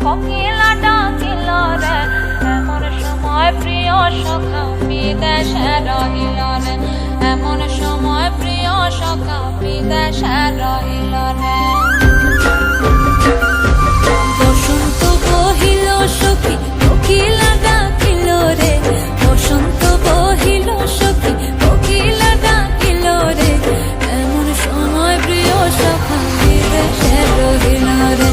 কোকিলা ডাকিল রে, এমন সময় প্রিয় সখা বিদেশে রহিল রে, এমন সময় প্রিয় সখা বিদেশে রহিল রে। বসন্ত বহিল সখী কোকিলা ডাকিল রে, বসন্ত বহিল সখী কোকিলা ডাকিল রে, এমন সময় প্রিয় সখা বিদেশে রহিল রে,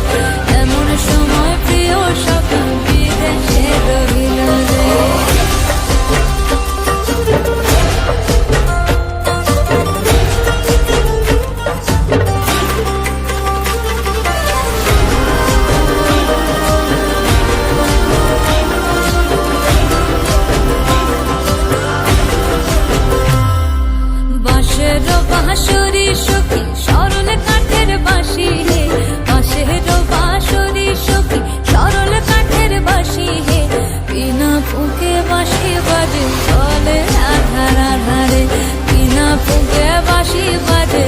এমন সময় প্রিয় সখা বিদেশে রহিল রে। বাঁশের বাঁশরি সখী সরল কাঠের বাঁশি হে, বাঁশের বাঁশরি সখী সরল কাঠের বাঁশি হে, বিনা ফুঁকে বাঁশি বাজে চলে আধার আধারে, বিনা ফুঁকে বাঁশি বাজে